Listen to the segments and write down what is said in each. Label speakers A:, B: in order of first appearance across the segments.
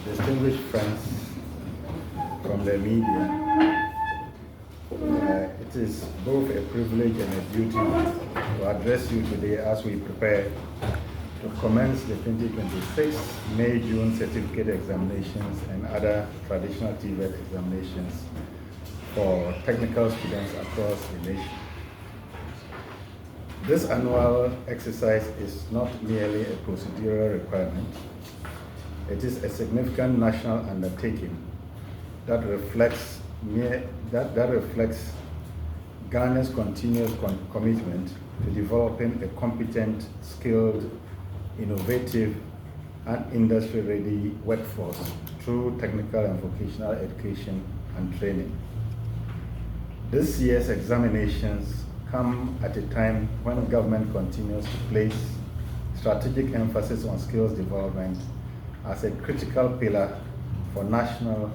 A: distinguished friends from the media, it is both a privilege and a duty to address you today as we prepare to commence the 2026 May-June certificate examinations and other traditional TVET examinations for technical students across the nation. This annual exercise is not merely a procedural requirement. It is a significant national undertaking that reflects Ghana's continuous commitment to developing a competent, skilled, innovative, and industry-ready workforce through technical and vocational education and training. This year's examinations come at a time when government continues to place strategic emphasis on skills development as a critical pillar for national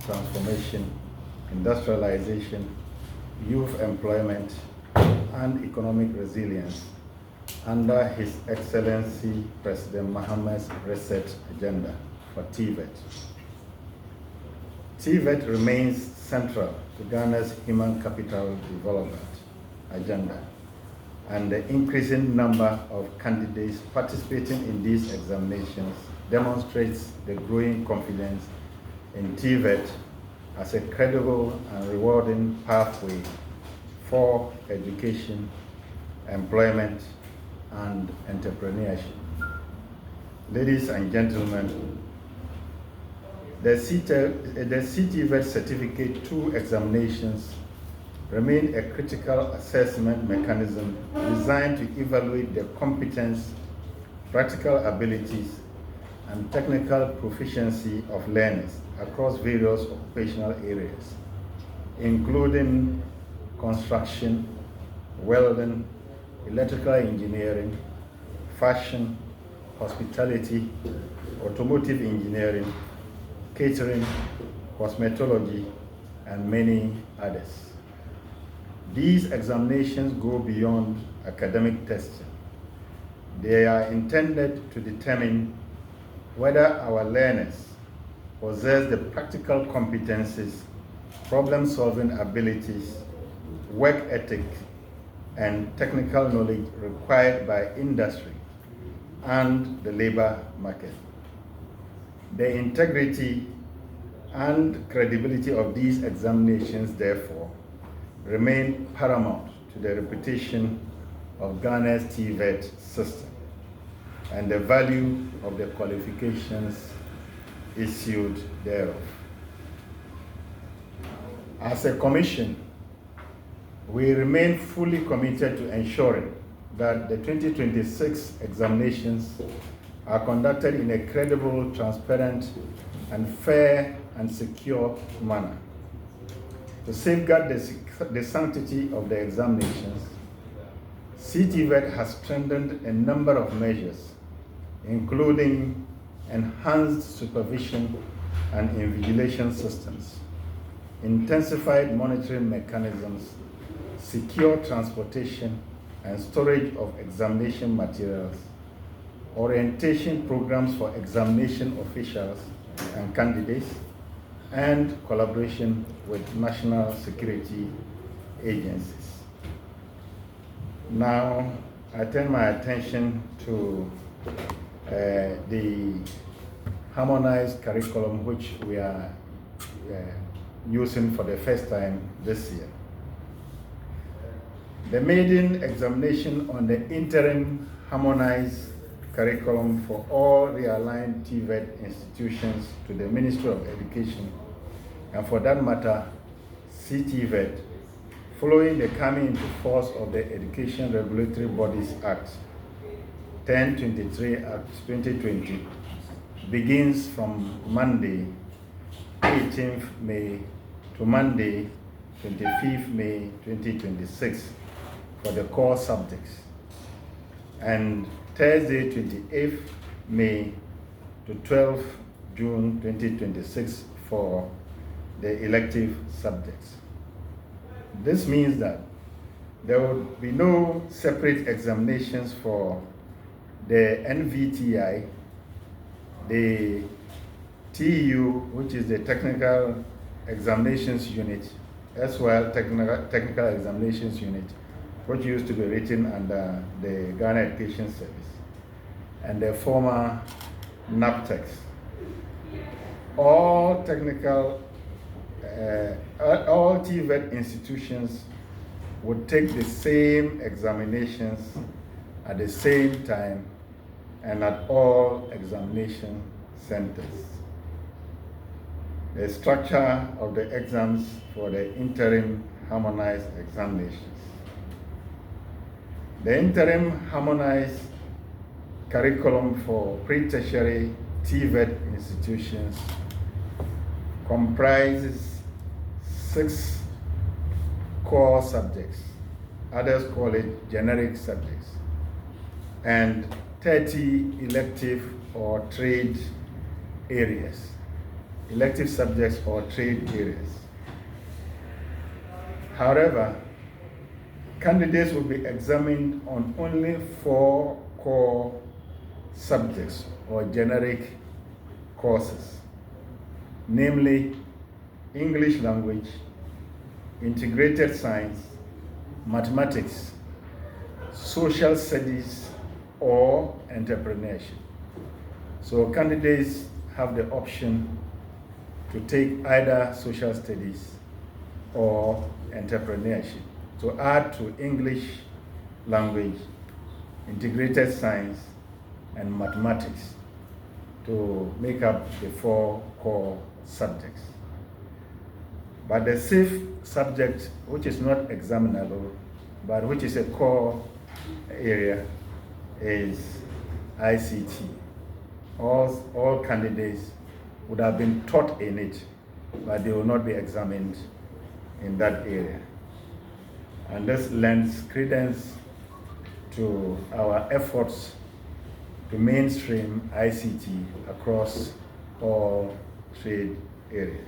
A: transformation, industrialization, youth employment, and economic resilience under His Excellency President Mohammed's Reset Agenda for TVET. TVET remains central to Ghana's human capital development agenda, and the increasing number of candidates participating in these examinations demonstrates the growing confidence in TVET as a credible and rewarding pathway for education, employment, and entrepreneurship. Ladies and gentlemen, the TVET Certificate 2 examinations remain a critical assessment mechanism designed to evaluate the competence, practical abilities, and technical proficiency of learners across various occupational areas, including construction, welding, electrical engineering, fashion, hospitality, automotive engineering, catering, cosmetology, and many others. These examinations go beyond academic testing. They are intended to determine whether our learners possess the practical competencies, problem-solving abilities, work ethic, and technical knowledge required by industry and the labor market. The integrity and credibility of these examinations, therefore, remain paramount to the reputation of Ghana's TVET system and the value of the qualifications issued thereof. As a commission, we remain fully committed to ensuring that the 2026 examinations are conducted in a credible, transparent, and fair and secure manner. To safeguard the sanctity of the examinations, CTVET has strengthened a number of measures, including enhanced supervision and invigilation systems, intensified monitoring mechanisms, secure transportation and storage of examination materials, orientation programs for examination officials and candidates, and collaboration with national security agencies. Now, I turn my attention to the harmonized curriculum which we are using for the first time this year. The maiden examination on the interim harmonized curriculum for all realigned TVET institutions to the Ministry of Education, and for that matter, CTVET, following the coming into force of the Education Regulatory Bodies Act 1023 Act 2020, begins from Monday 18th May to Monday 25th May 2026 for the core subjects, and Thursday 28th May to 12th June 2026 for the elective subjects. This means that there will be no separate examinations for the NVTI, the TEU, which is the Technical Examinations Unit, as well Technical Examinations Unit, which used to be written under the Ghana Education Service, and the former NAPTEX. All all TVET institutions would take the same examinations at the same time and at all examination centers. The structure of the exams for the interim harmonized examinations. The interim harmonized curriculum for pre-tertiary TVET institutions comprises 6 core subjects, others call it generic subjects, and 30 elective or trade areas, elective subjects or trade areas. However, candidates will be examined on only 4 core subjects or generic courses, namely English language, integrated science, mathematics, social studies, or entrepreneurship. So candidates have the option to take either social studies or entrepreneurship to add to English language, integrated science, and mathematics to make up the 4 core subjects. But the 5th subject, which is not examinable, but which is a core area, is ICT. All candidates would have been taught in it, but they will not be examined in that area. And this lends credence to our efforts to mainstream ICT across all trade areas.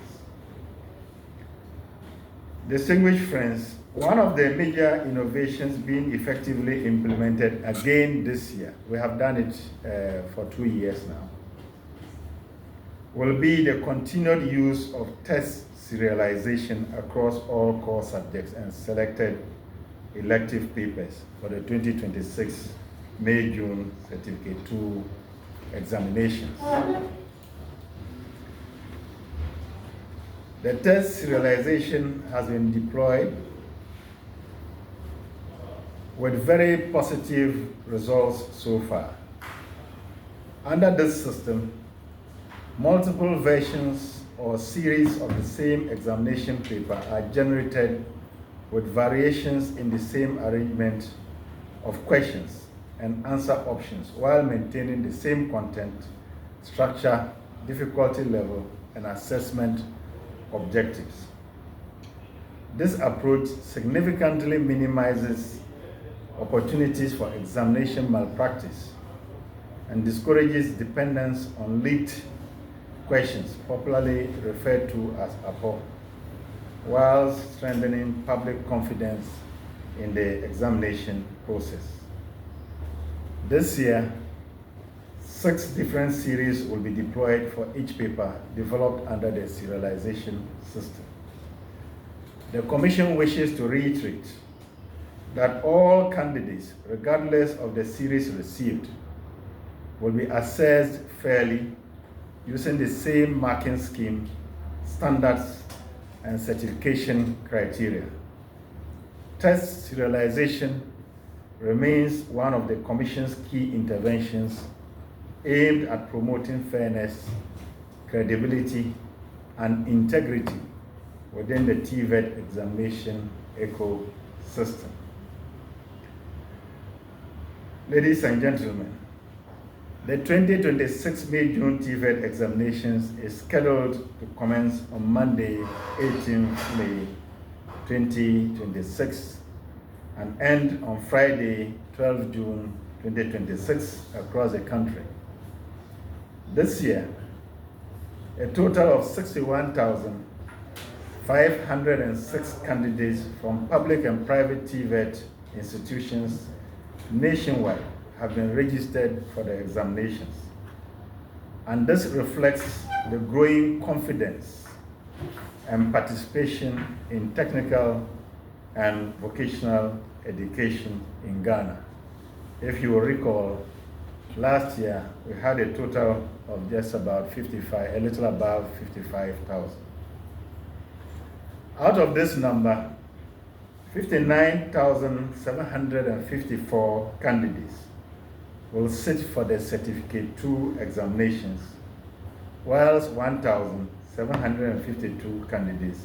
A: Distinguished friends, one of the major innovations being effectively implemented again this year, we have done it for 2 years now, will be the continued use of test serialization across all core subjects and selected elective papers for the 2026 May-June Certificate 2 examinations. The test serialization has been deployed with very positive results so far. Under this system, multiple versions or series of the same examination paper are generated with variations in the same arrangement of questions and answer options while maintaining the same content, structure, difficulty level, and assessment objectives. This approach significantly minimizes opportunities for examination malpractice and discourages dependence on leaked questions, popularly referred to as APO, while strengthening public confidence in the examination process. This year, 6 different series will be deployed for each paper developed under the serialization system. The Commission wishes to reiterate that all candidates, regardless of the series received, will be assessed fairly using the same marking scheme, standards, and certification criteria. Test serialization remains one of the Commission's key interventions aimed at promoting fairness, credibility, and integrity within the TVET examination ecosystem. Ladies and gentlemen, the 2026 May-June TVET examinations is scheduled to commence on Monday, 18th May 2026 and end on Friday, 12th June 2026 across the country. This year, a total of 61,506 candidates from public and private TVET institutions nationwide have been registered for the examinations. And this reflects the growing confidence and participation in technical and vocational education in Ghana. If you will recall, last year we had a total of just about 55, a little above 55,000. Out of this number, 59,754 candidates will sit for the Certificate 2 examinations, whilst 1,752 candidates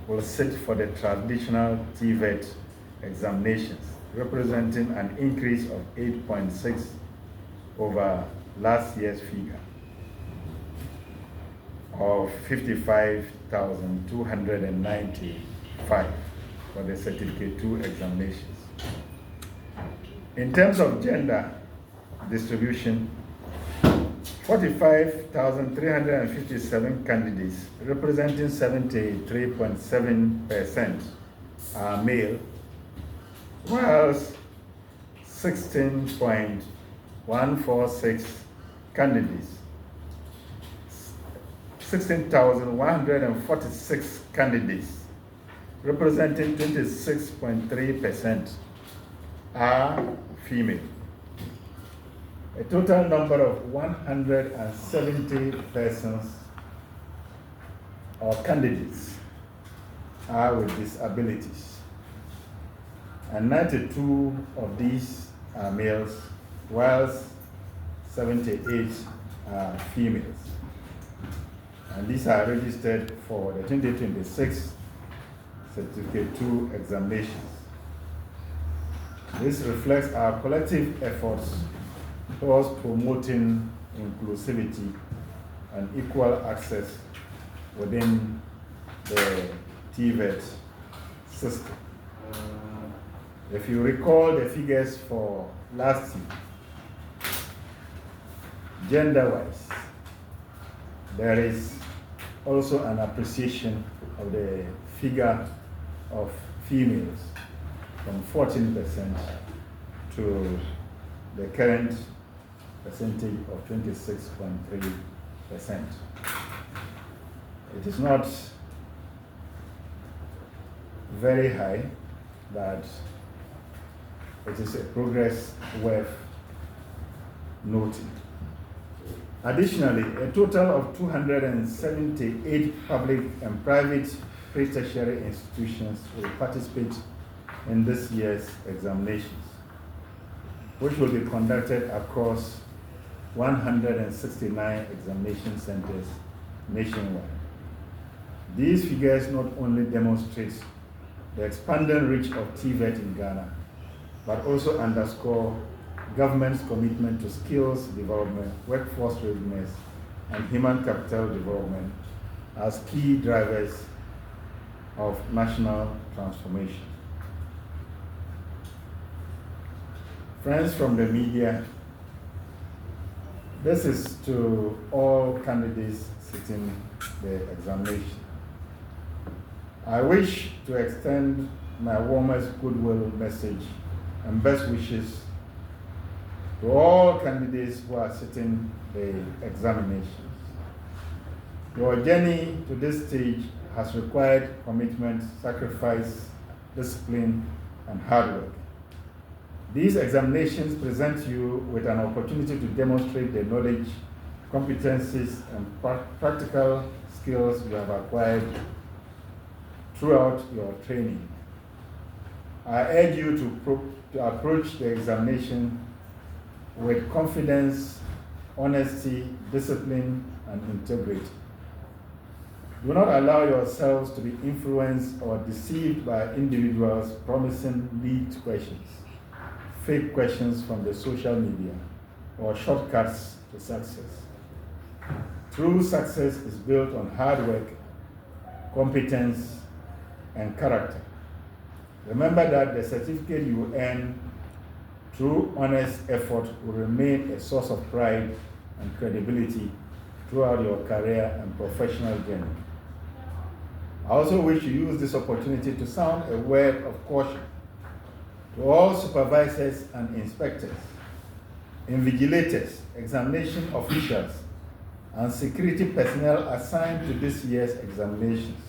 A: will sit for the traditional TVET examinations, representing an increase of 8.6 over last year's figure of 55,295 for the Certificate 2 examinations. In terms of gender distribution, 45,357 candidates, representing 73.7%, are male, whilst 16.146 candidates, 16,146 candidates, representing 26.3%, are female. A total number of 170 persons or candidates are with disabilities, and 92 of these are males, whilst 78 are females. And these are registered for the 2026 Certificate 2 examinations. This reflects our collective efforts towards promoting inclusivity and equal access within the TVET system. If you recall the figures for last year, gender-wise, there is also an appreciation of the figure of females from 14% to the current percentage of 26.3%. It is not very high, but it is a progress worth noting. Additionally, a total of 278 public and private pre-tertiary institutions will participate in this year's examinations, which will be conducted across 169 examination centers nationwide. These figures not only demonstrate the expanding reach of TVET in Ghana, but also underscore government's commitment to skills development, workforce readiness, and human capital development as key drivers of national transformation. Friends from the media, this is to all candidates sitting the examination. I wish to extend my warmest goodwill message and best wishes to all candidates who are sitting the examinations. Your journey to this stage has required commitment, sacrifice, discipline, and hard work. These examinations present you with an opportunity to demonstrate the knowledge, competencies, and practical skills you have acquired throughout your training. I urge you to approach the examination with confidence, honesty, discipline, and integrity. Do not allow yourselves to be influenced or deceived by individuals promising leaked questions, fake questions from the social media, or shortcuts to success. True success is built on hard work, competence, and character. Remember that the certificate you earn through honest effort will remain a source of pride and credibility throughout your career and professional journey. I also wish to use this opportunity to sound a word of caution to all supervisors and inspectors, invigilators, examination officials, and security personnel assigned to this year's examinations.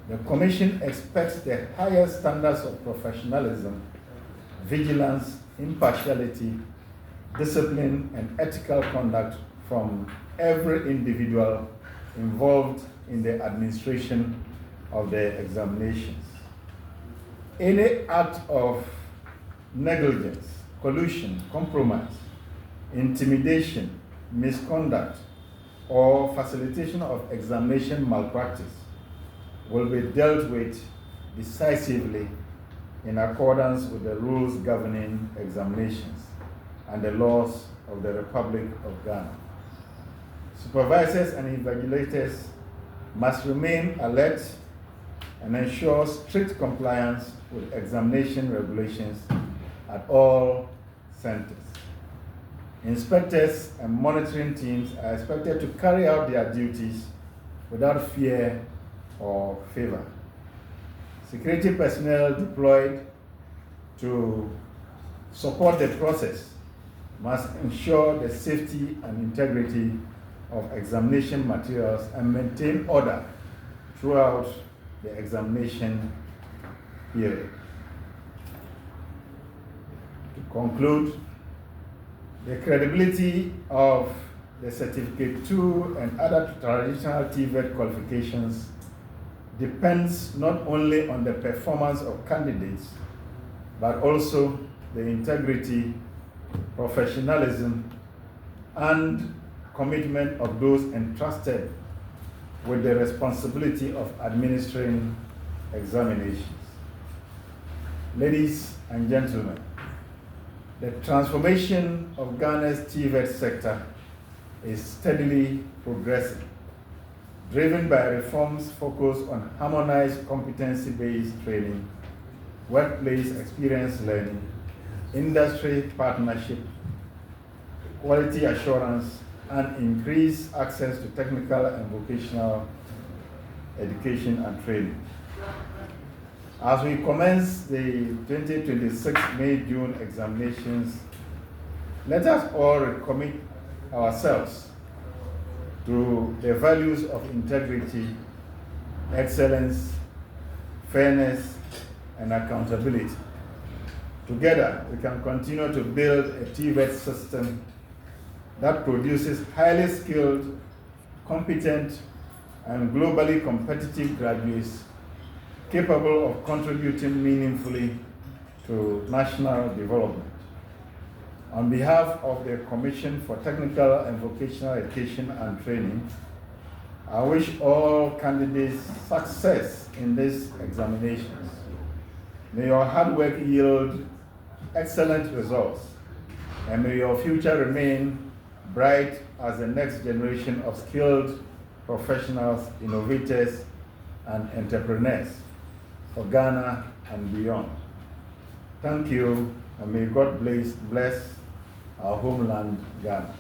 A: The Commission expects the highest standards of professionalism, vigilance, impartiality, discipline, and ethical conduct from every individual involved in the administration of the examinations. Any act of negligence, collusion, compromise, intimidation, misconduct, or facilitation of examination malpractice will be dealt with decisively in accordance with the rules governing examinations and the laws of the Republic of Ghana. Supervisors and invigilators must remain alert and ensure strict compliance with examination regulations at all centers. Inspectors and monitoring teams are expected to carry out their duties without fear or favor. Security personnel deployed to support the process must ensure the safety and integrity of examination materials and maintain order throughout the examination period. To conclude, the credibility of the Certificate 2 and other traditional TVET qualifications depends not only on the performance of candidates, but also the integrity, professionalism, and commitment of those entrusted with the responsibility of administering examinations. Ladies and gentlemen, the transformation of Ghana's TVET sector is steadily progressing, driven by reforms focused on harmonized competency-based training, workplace experience learning, industry partnership, quality assurance, and increased access to technical and vocational education and training. As we commence the 2026 May-June examinations, let us all recommit ourselves to the values of integrity, excellence, fairness, and accountability. Together, we can continue to build a TVET system that produces highly skilled, competent, and globally competitive graduates capable of contributing meaningfully to national development. On behalf of the Commission for Technical and Vocational Education and Training, I wish all candidates success in these examinations. May your hard work yield excellent results, and may your future remain bright as the next generation of skilled professionals, innovators, and entrepreneurs for Ghana and beyond. Thank you, and may God bless our homeland, Ghana.